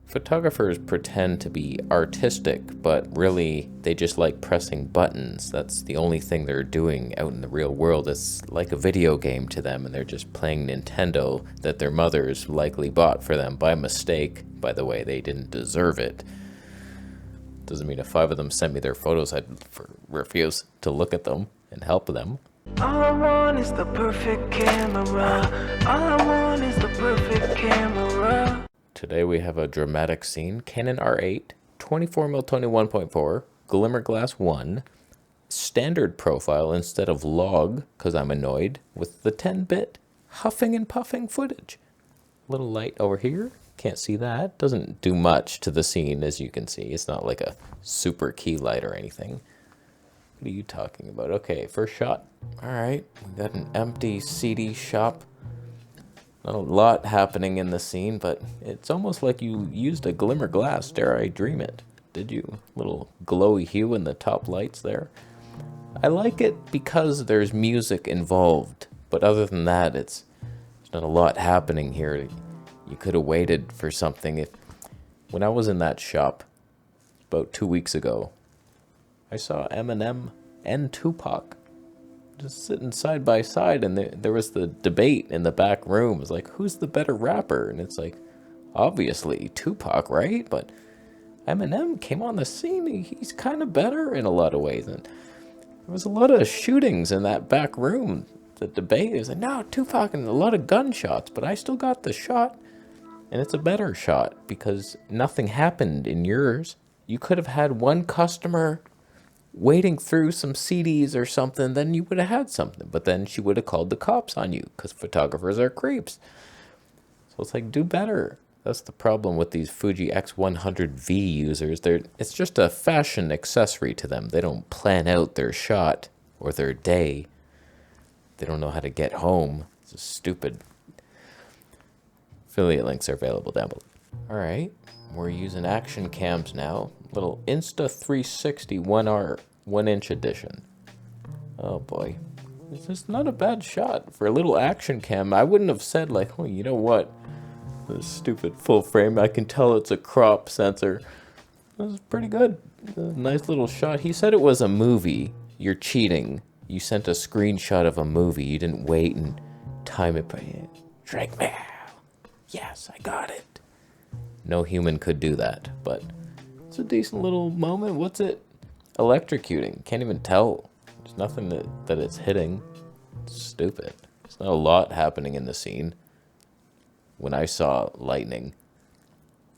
Photographers pretend to be artistic, but really they just like pressing buttons. That's the only thing they're doing out in the real world. It's like a video game to them, and they're just playing Nintendo that their mothers likely bought for them by mistake. By the way, they didn't deserve it. Doesn't mean if 5 of them sent me their photos, I'd refuse to look at them and help them. All I want is the perfect camera. All I want is the perfect camera. Today we have a dramatic scene. Canon R8, 24mm 21.4, Glimmer Glass 1, standard profile instead of log, because I'm annoyed, with the 10-bit huffing and puffing footage. Little light over here, can't see that. Doesn't do much to the scene, as you can see. It's not like a super key light or anything. What are you talking about? Okay, first shot. All right, we got an empty CD shop. Not a lot happening in the scene, but it's almost like you used a glimmer glass. Dare I dream it? Did you? Little glowy hue in the top lights there. I like it because there's music involved, but other than that, there's not a lot happening here. You could have waited for something. When I was in that shop about 2 weeks ago, I saw Eminem and Tupac just sitting side by side, and there was the debate in the back room. It's like, who's the better rapper? And it's like, obviously Tupac, right? But Eminem came on the scene. He's kind of better in a lot of ways. And there was a lot of shootings in that back room. The debate is like, no, Tupac, and a lot of gunshots, but I still got the shot. And it's a better shot because nothing happened in yours. You could have had one customer waiting through some CDs or something, then you would have had something. But then she would have called the cops on you because photographers are creeps. So it's like, do better. That's the problem with these Fuji X100V users. It's just a fashion accessory to them. They don't plan out their shot or their day. They don't know how to get home. It's just stupid. Affiliate links are available down below. All right, we're using action cams now. Little Insta360 One R 1-inch edition. Oh boy, this is not a bad shot for a little action cam. I wouldn't have said like, oh, you know what? This stupid full frame. I can tell it's a crop sensor. This is pretty good. A nice little shot. He said it was a movie. You're cheating. You sent a screenshot of a movie. You didn't wait and time it by Drake mail. Yes, I got it. No human could do that, but it's a decent little moment. What's it? Electrocuting. Can't even tell. There's nothing that it's hitting. It's stupid. There's not a lot happening in the scene. When I saw lightning,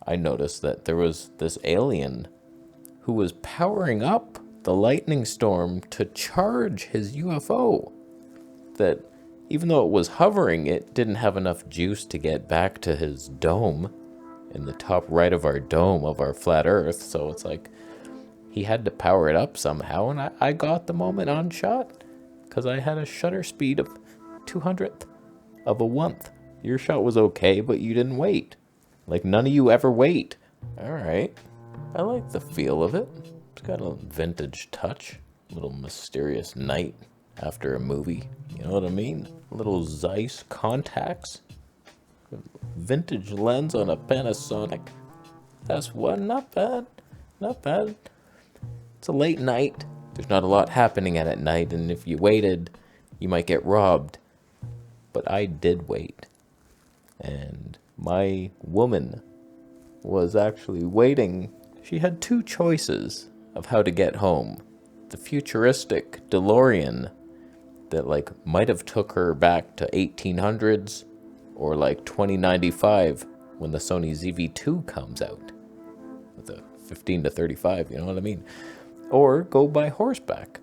I noticed that there was this alien who was powering up the lightning storm to charge his UFO. That even though it was hovering, it didn't have enough juice to get back to his dome in the top right of our dome of our flat earth. So it's like he had to power it up somehow, and I got the moment on shot because I had a shutter speed of 200th of a 1th. Your shot was okay, but you didn't wait. Like, none of you ever wait. All right, I like the feel of it. It's got a vintage touch, a little mysterious night after a movie, you know what I mean? Little Zeiss contacts, vintage lens on a Panasonic. That's one, not bad, not bad. It's a late night. There's not a lot happening at night, and if you waited, you might get robbed. But I did wait, and my woman was actually waiting. She had 2 choices of how to get home. The futuristic DeLorean that like might have took her back to 1800s, or like 2095 when the Sony ZV-2 comes out with a 15 to 35, you know what I mean? Or go by horseback.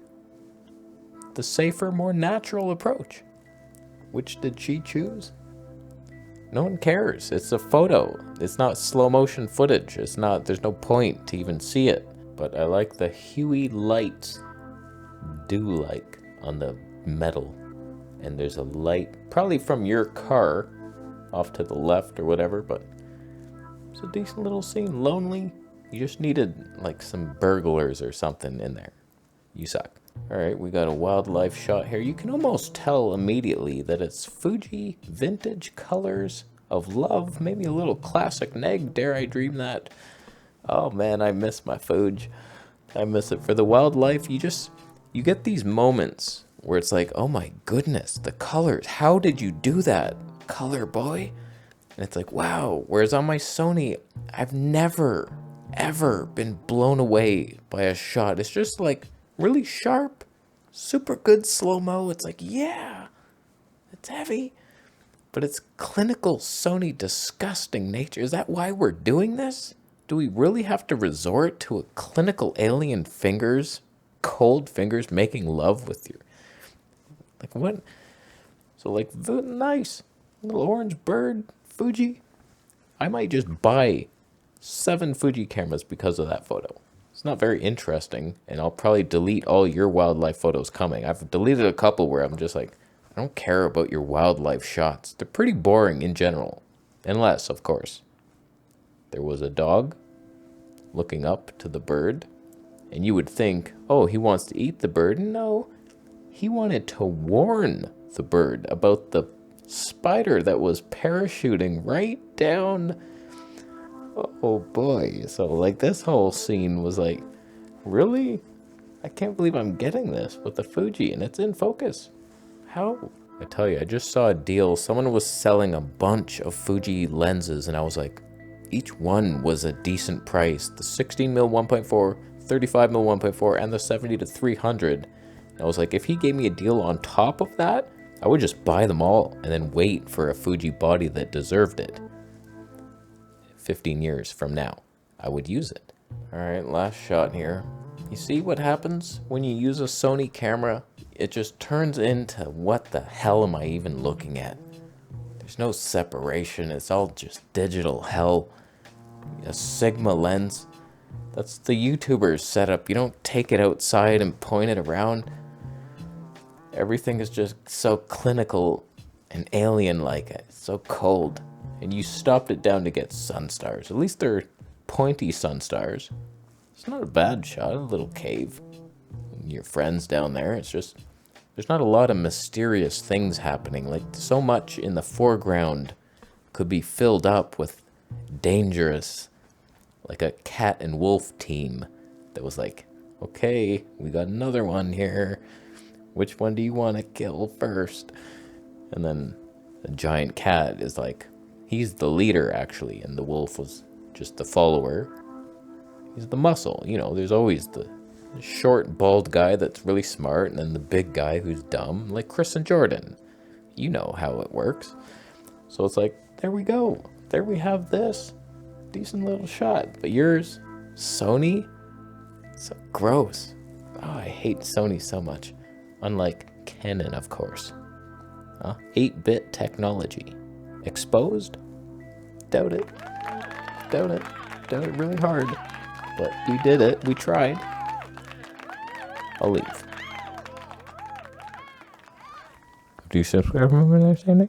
The safer, more natural approach. Which did she choose? No one cares. It's a photo. It's not slow motion footage. There's no point to even see it. But I like the huey lights, dew-like, on the metal. And there's a light, probably from your car, off to the left or whatever, but it's a decent little scene. Lonely. You just needed, like, some burglars or something in there. You suck. Alright, we got a wildlife shot here. You can almost tell immediately that it's Fuji vintage colors of love, maybe a little classic neg, dare I dream that. Oh man, I miss my Fuji. I miss it. For the wildlife, you get these moments where it's like, oh my goodness, the colors, how did you do that, color boy? And it's like, wow. Whereas on my Sony, I've never, ever been blown away by a shot. It's just like really sharp, super good slow-mo. It's like, yeah, it's heavy, but it's clinical Sony disgusting nature. Is that why we're doing this? Do we really have to resort to a clinical alien fingers, cold fingers making love with your, like what? So like, nice little orange bird, Fuji. I might just buy 7 Fuji cameras because of that photo. It's not very interesting, and I'll probably delete all your wildlife photos coming. I've deleted a couple where I'm just like, I don't care about your wildlife shots. They're pretty boring in general. Unless, of course, there was a dog looking up to the bird, and you would think, oh, he wants to eat the bird. No, he wanted to warn the bird about the spider that was parachuting right down. Oh boy. So like this whole scene was like, really? I can't believe I'm getting this with the Fuji and it's in focus. How? I tell you, I just saw a deal. Someone was selling a bunch of Fuji lenses and I was like, each one was a decent price. The 16mm 1.4, 35mm 1.4, and the 70-300. And I was like, if he gave me a deal on top of that, I would just buy them all and then wait for a Fuji body that deserved it. 15 years from now, I would use it. All right, last shot here. You see what happens when you use a Sony camera? It just turns into, what the hell am I even looking at? There's no separation. It's all just digital hell. A Sigma lens. That's the YouTuber's setup. You don't take it outside and point it around. Everything is just so clinical and alien-like. It's so cold. And you stopped it down to get sun stars. At least they're pointy sun stars. It's not a bad shot. A little cave. And your friends down there. It's just, there's not a lot of mysterious things happening. Like, so much in the foreground could be filled up with dangerous, like a cat and wolf team that was like, okay, we got another one here. Which one do you want to kill first? And then the giant cat is like, he's the leader actually, and the wolf was just the follower. He's the muscle. You know, there's always the short, bald guy that's really smart, and then the big guy who's dumb, like Chris and Jordan. You know how it works. So it's like, there we go. There we have this. Decent little shot. But yours, Sony? So gross. Oh, I hate Sony so much. Unlike Canon, of course. 8-bit technology. Exposed? Doubt it. Doubt it. Doubt it really hard. But we did it. We tried. I'll leave. Do you subscribe from my understanding?